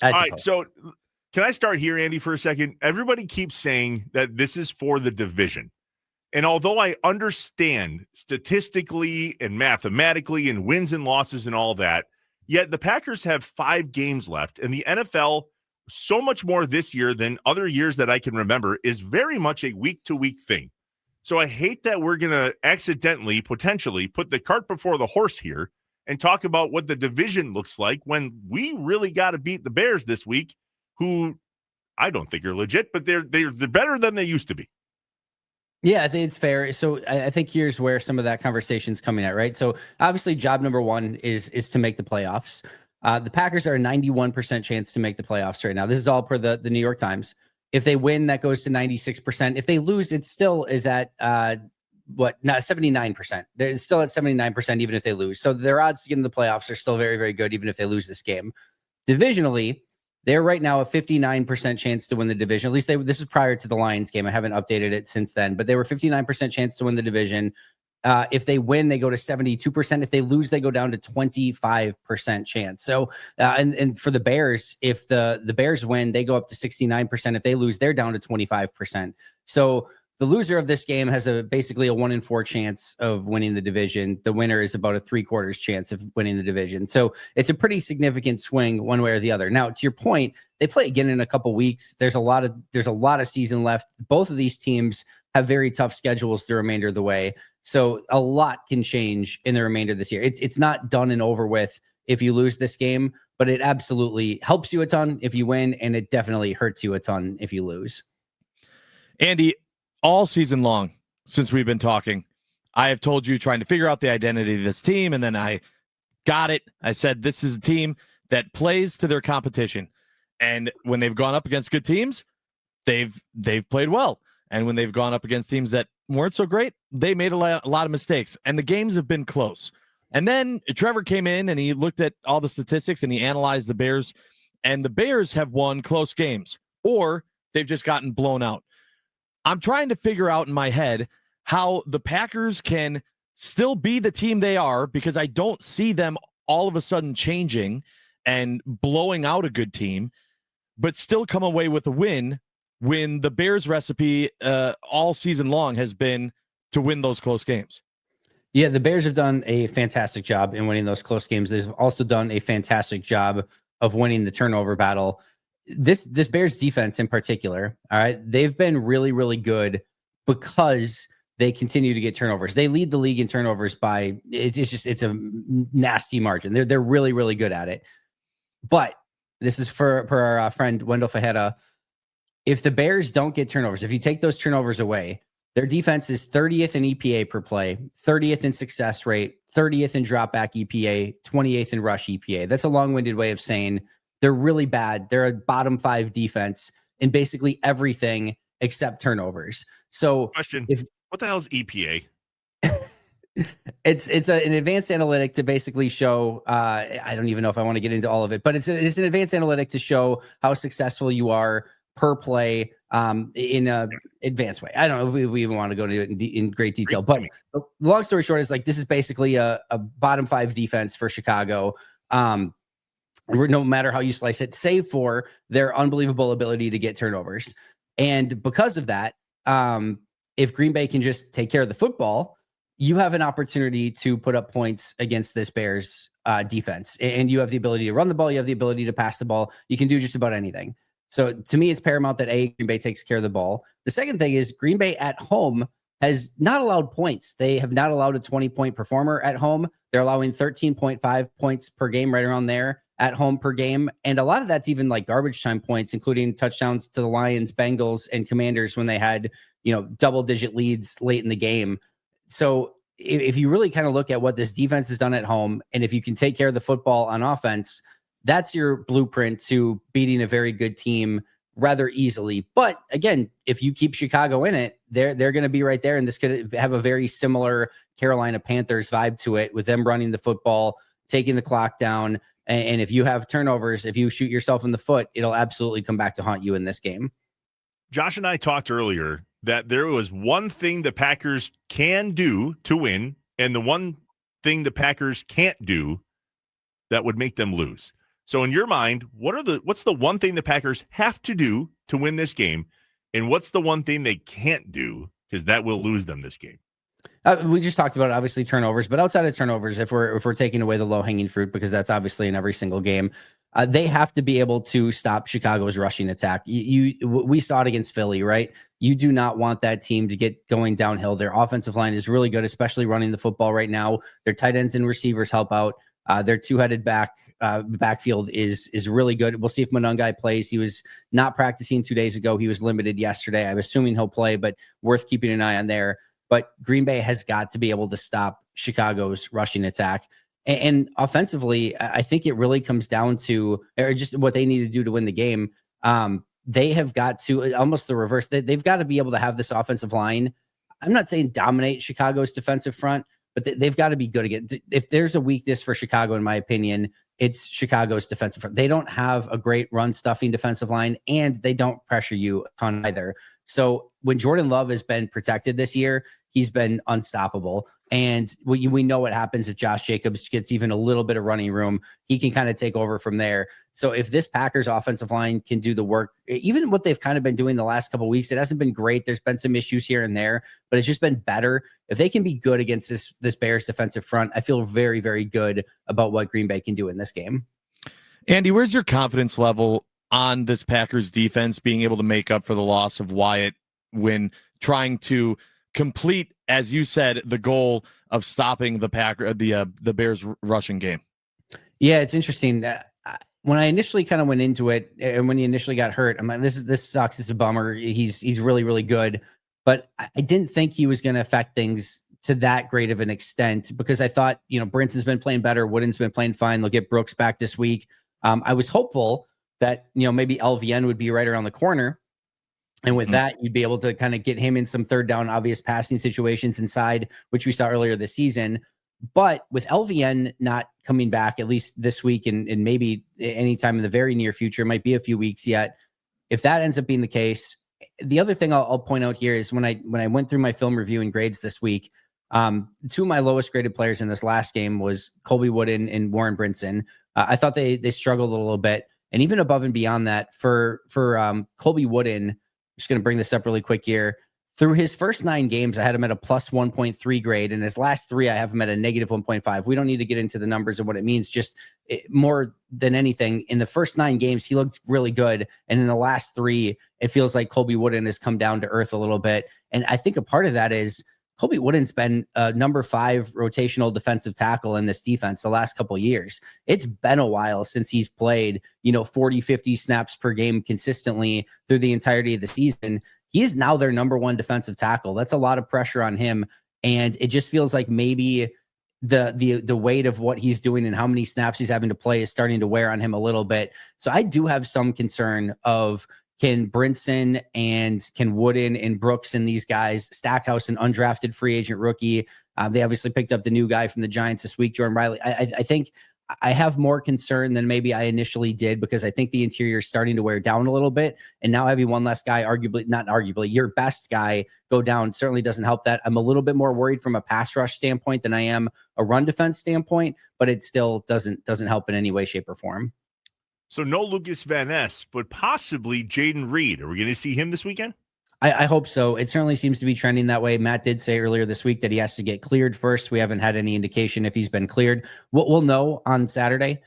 I All suppose. right, so can I start here, Andy, for a second? Everybody keeps saying that this is for the division. And although I understand statistically and mathematically and wins and losses and all that, yet the Packers have 5 games left. And the NFL, so much more this year than other years that I can remember, is very much a week-to-week thing. So I hate that we're going to accidentally, potentially, put the cart before the horse here and talk about what the division looks like when we really got to beat the Bears this week, who I don't think are legit, but they're better than they used to be. Yeah, I think it's fair. So I think here's where some of that conversation's coming at, right? So obviously, job number one is to make the playoffs. The Packers are a 91% chance to make the playoffs right now. This is all per the New York Times. If they win, that goes to 96%. If they lose, it still is at not 79%. They're still at 79% even if they lose. So their odds to get in the playoffs are still very, very good even if they lose this game. Divisionally, they're right now a 59% chance to win the division. At least this is prior to the Lions game. I haven't updated it since then, but they were 59% chance to win the division. If they win, they go to 72%. If they lose, they go down to 25% chance. So, and for the Bears, if the Bears win, they go up to 69%. If they lose, they're down to 25%. So the loser of this game has basically a 1 in 4 chance of winning the division. The winner is about a 3/4 chance of winning the division. So it's a pretty significant swing one way or the other. Now, to your point, they play again in a couple weeks. There's a lot of season left. Both of these teams have very tough schedules the remainder of the way. So a lot can change in the remainder of this year. It's not done and over with if you lose this game, but it absolutely helps you a ton if you win, and it definitely hurts you a ton if you lose. Andy, all season long, since we've been talking, I have told you trying to figure out the identity of this team, and then I got it. I said this is a team that plays to their competition. And when they've gone up against good teams, they've played well. And when they've gone up against teams that weren't so great, they made a lot of mistakes. And the games have been close. And then Trevor came in and he looked at all the statistics and he analyzed the Bears. And the Bears have won close games, or they've just gotten blown out. I'm trying to figure out in my head how the Packers can still be the team they are, because I don't see them all of a sudden changing and blowing out a good team, but still come away with a win when the Bears recipe all season long has been to win those close games. Yeah, the Bears have done a fantastic job in winning those close games. They've also done a fantastic job of winning the turnover battle. This Bears defense in particular, all right, they've been really, really good because they continue to get turnovers. They lead the league in turnovers by it's a nasty margin. They're really, really good at it. But this is for our friend Wendell Fajeda. If the Bears don't get turnovers, if you take those turnovers away, their defense is 30th in EPA per play, 30th in success rate, 30th in drop back EPA, 28th in rush EPA. That's a long-winded way of saying they're really bad. They're a bottom 5 defense in basically everything except turnovers. So Question, what the hell is EPA? It's an advanced analytic to basically show, I don't even know if I want to get into all of it, but it's an advanced analytic to show how successful you are per play in a advanced way. I don't know if we even want to go into it in great detail, but the long story short is, like, this is basically a bottom 5 defense for Chicago. No matter how you slice it, save for their unbelievable ability to get turnovers. And because of that, if Green Bay can just take care of the football, you have an opportunity to put up points against this Bears defense. And you have the ability to run the ball. You have the ability to pass the ball. You can do just about anything. So to me, it's paramount that Green Bay takes care of the ball. The second thing is Green Bay at home has not allowed points. They have not allowed a 20-point performer at home. They're allowing 13.5 points per game, right around there at home per game. And a lot of that's even like garbage time points, including touchdowns to the Lions, Bengals, and Commanders when they had, double-digit leads late in the game. So if you really kind of look at what this defense has done at home, and if you can take care of the football on offense, that's your blueprint to beating a very good team rather easily. But again, if you keep Chicago in it, they're going to be right there. And this could have a very similar Carolina Panthers vibe to it, with them running the football, taking the clock down. And if you have turnovers, if you shoot yourself in the foot, it'll absolutely come back to haunt you in this game. Josh and I talked earlier that there was one thing the Packers can do to win, and the one thing the Packers can't do that would make them lose. So in your mind, what's the one thing the Packers have to do to win this game? And what's the one thing they can't do? Because that will lose them this game. We just talked about obviously turnovers, but outside of turnovers, if we're taking away the low hanging fruit, because that's obviously in every single game, they have to be able to stop Chicago's rushing attack. We saw it against Philly, right? You do not want that team to get going downhill. Their offensive line is really good, especially running the football right now. Their tight ends and receivers help out. Their two-headed backfield is really good. We'll see if Monungai plays. He was not practicing 2 days ago. He was limited yesterday. I'm assuming he'll play, but worth keeping an eye on there. But Green Bay has got to be able to stop Chicago's rushing attack. And offensively, I think it really comes down to or just what they need to do to win the game. They have got to almost the reverse. They've got to be able to have this offensive line. I'm not saying dominate Chicago's defensive front, but they've got to be good again. If there's a weakness for Chicago, in my opinion, it's Chicago's defensive front. They don't have a great run stuffing defensive line, and they don't pressure you a ton either. So when Jordan Love has been protected this year, he's been unstoppable. And we know what happens if Josh Jacobs gets even a little bit of running room. He can kind of take over from there. So if this Packers offensive line can do the work, even what they've kind of been doing the last couple of weeks, it hasn't been great. There's been some issues here and there, but it's just been better. If they can be good against this Bears defensive front, I feel very, very good about what Green Bay can do in this game. Andy, where's your confidence level on this Packers defense being able to make up for the loss of Wyatt when trying to complete, as you said, the goal of stopping the Bears rushing game? Yeah, it's interesting. When I initially kind of went into it, and when he initially got hurt, I'm like, this sucks. It's a bummer. He's really, really good, but I didn't think he was going to affect things to that great of an extent because I thought, Brinson's been playing better. Wooden's been playing fine. They'll get Brooks back this week. I was hopeful that, maybe LVN would be right around the corner. And with that, you'd be able to kind of get him in some third down, obvious passing situations inside, which we saw earlier this season. But with LVN not coming back, at least this week and maybe anytime in the very near future, it might be a few weeks yet. If that ends up being the case, the other thing I'll point out here is when I went through my film review and grades this week, two of my lowest graded players in this last game was Colby Wooden and Warren Brinson. I thought they struggled a little bit. And even above and beyond that, for Colby Wooden, just going to bring this up really quick here. Through his first 9 games, I had him at a plus 1.3 grade. And his last 3, I have him at a negative 1.5. We don't need to get into the numbers and what it means. Just more than anything, in the first 9 games, he looked really good. And in the last 3, it feels like Colby Wooden has come down to earth a little bit. And I think a part of that is Colby Wooden's been a number 5 rotational defensive tackle in this defense the last couple of years. It's been a while since he's played, 40, 50 snaps per game consistently through the entirety of the season. He is now their number 1 defensive tackle. That's a lot of pressure on him. And it just feels like maybe the weight of what he's doing and how many snaps he's having to play is starting to wear on him a little bit. So I do have some concern of, can Brinson and can Wooden and Brooks and these guys, Stackhouse, an undrafted free agent rookie. They obviously picked up the new guy from the Giants this week, Jordan Riley. I think I have more concern than maybe I initially did because I think the interior is starting to wear down a little bit. And now having one less guy, not arguably, your best guy go down certainly doesn't help that. I'm a little bit more worried from a pass rush standpoint than I am a run defense standpoint, but it still doesn't help in any way, shape, or form. So no Lucas Van Ness, but possibly Jaden Reed. Are we going to see him this weekend? I hope so. It certainly seems to be trending that way. Matt did say earlier this week that he has to get cleared first. We haven't had any indication if he's been cleared. We'll know on Saturday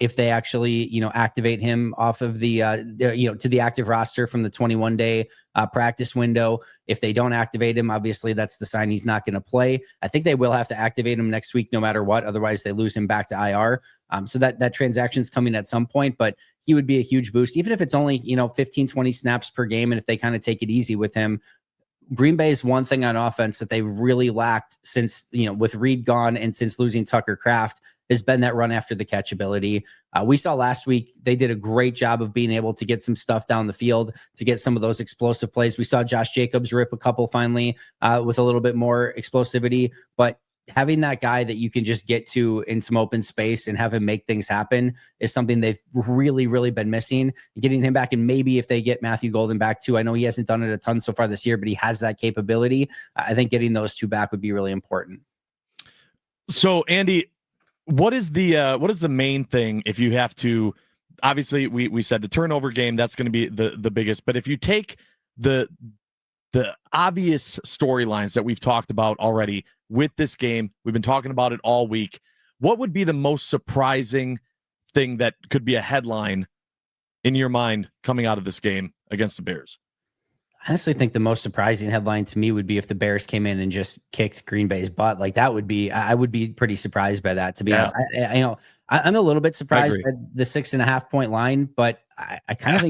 if they actually, activate him off of the, to the active roster from the 21-day practice window. If they don't activate him, obviously that's the sign he's not going to play. I think they will have to activate him next week no matter what. Otherwise, they lose him back to IR. So that transaction's coming at some point, but he would be a huge boost, even if it's only, 15, 20 snaps per game. And if they kind of take it easy with him, Green Bay is one thing on offense that they really lacked since, with Reed gone and since losing Tucker Kraft has been that run after the catch ability. We saw last week, they did a great job of being able to get some stuff down the field to get some of those explosive plays. We saw Josh Jacobs rip a couple finally with a little bit more explosivity, but having that guy that you can just get to in some open space and have him make things happen is something they've really, really been missing. Getting him back, and maybe if they get Matthew Golden back too, I know he hasn't done it a ton so far this year, but he has that capability. I think getting those two back would be really important. So, Andy, what is the main thing if you have to obviously we said the turnover game, that's going to be the biggest. But if you take the obvious storylines that we've talked about already with this game, we've been talking about it all week. What would be the most surprising thing that could be a headline in your mind coming out of this game against the Bears? I honestly think the most surprising headline to me would be if the Bears came in and just kicked Green Bay's butt. Like that would be, I would be pretty surprised by that, to be honest. I'm a little bit surprised by the 6.5 point line, but I kind of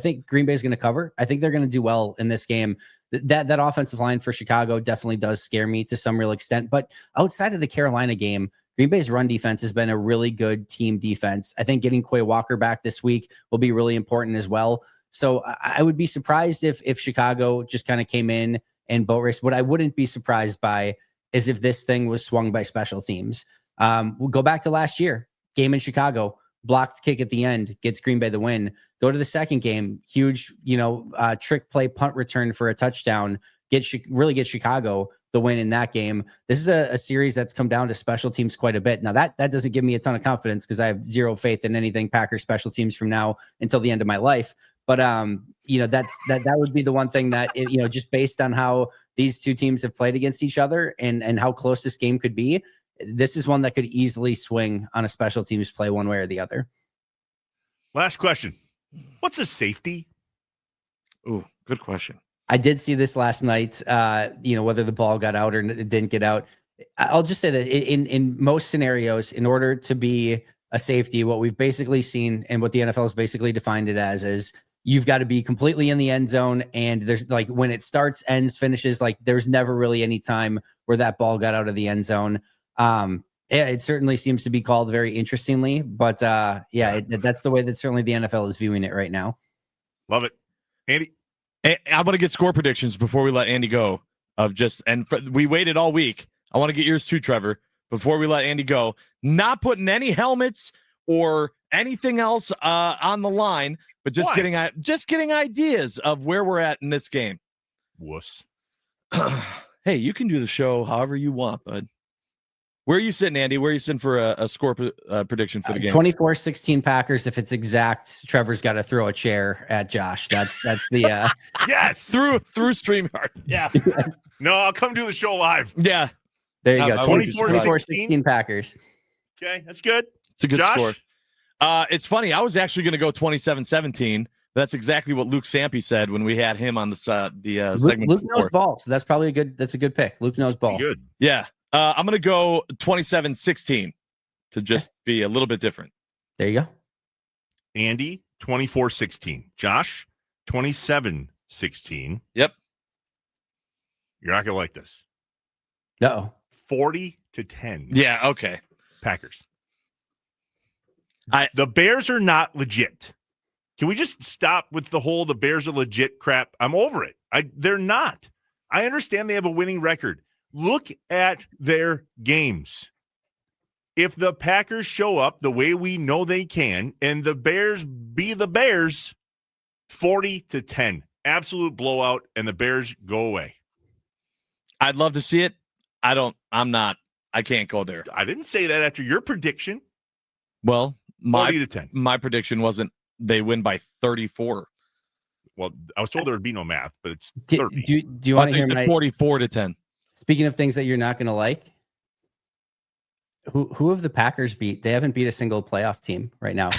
think Green Bay's going to cover. I think they're going to do well in this game. That offensive line for Chicago definitely does scare me to some real extent. But outside of the Carolina game, Green Bay's run defense has been a really good team defense. I think getting Quay Walker back this week will be really important as well. So I would be surprised if Chicago just kind of came in and boat raced. What I wouldn't be surprised by is if this thing was swung by special teams. We'll go back to last year, game in Chicago, blocked kick at the end, gets Green Bay the win. Go to the second game, huge, trick play punt return for a touchdown, get Chicago the win in that game. This is a series that's come down to special teams quite a bit. Now that doesn't give me a ton of confidence because I have zero faith in anything Packers special teams from now until the end of my life. But that would be the one thing that just based on how these two teams have played against each other and how close this game could be, this is one that could easily swing on a special teams play one way or the other. Last question. What's a safety? Ooh, good question. I did see this last night, whether the ball got out or it didn't get out. I'll just say that in most scenarios, in order to be a safety, what we've basically seen and what the NFL has basically defined it as is you've got to be completely in the end zone. And there's like when it starts, ends, finishes, like there's never really any time where that ball got out of the end zone. It certainly seems to be called very interestingly, but that's the way that certainly the NFL is viewing it right now. Love it. Andy? I'm going to get score predictions before we let Andy go. We waited all week. I want to get yours too, Trevor, before we let Andy go. Not putting any helmets or anything else on the line, but just getting ideas of where we're at in this game. Wuss. Hey, you can do the show however you want, bud. Where are you sitting, Andy? Where are you sitting for a score prediction for the game? 24-16 Packers. If it's exact, Trevor's got to throw a chair at Josh. That's the yes through StreamYard. Yeah. No, I'll come do the show live. Yeah. There you go. 24-16 Packers. Okay, that's good. It's a good Josh? score. It's funny. I was actually going to go 27-17. That's exactly what Luke Sampe said when we had him on the segment. Luke knows ball, so that's probably a good pick. Luke knows ball. Good. Yeah. I'm going to go 27-16 to just be a little bit different. There you go. Andy, 24-16. Josh, 27-16. Yep. You're not going to like this. Uh-oh. 40-10. Yeah, okay. Packers. The Bears are not legit. Can we just stop with the Bears are legit crap? I'm over it. They're not. I understand they have a winning record. Look at their games. If the Packers show up the way we know they can, and the Bears be the Bears, 40-10. Absolute blowout, and the Bears go away. I'd love to see it. I can't go there. I didn't say that after your prediction. Well, 40-10. My prediction wasn't they win by 34. Well, I was told there would be no math, but it's 30. Do you want to hear my 44-10? Speaking of things that you're not going to like, who have the Packers beat? They haven't beat a single playoff team right now.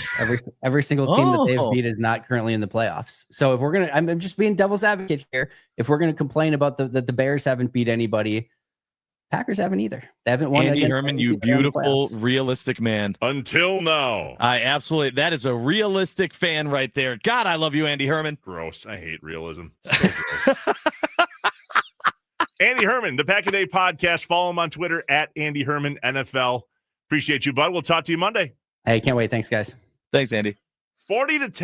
Every single team that they've beat is not currently in the playoffs. So if I'm just being devil's advocate here. If we're gonna complain about that the Bears haven't beat anybody, Packers haven't either. They haven't won. Andy Herman, you beautiful, realistic man. Until now. That is a realistic fan right there. God, I love you, Andy Herman. Gross. I hate realism. So gross. Andy Herman, the Pack a Day podcast. Follow him on Twitter at Andy Herman NFL. Appreciate you, bud. We'll talk to you Monday. Hey, can't wait. Thanks, guys. Thanks, Andy. 40-10.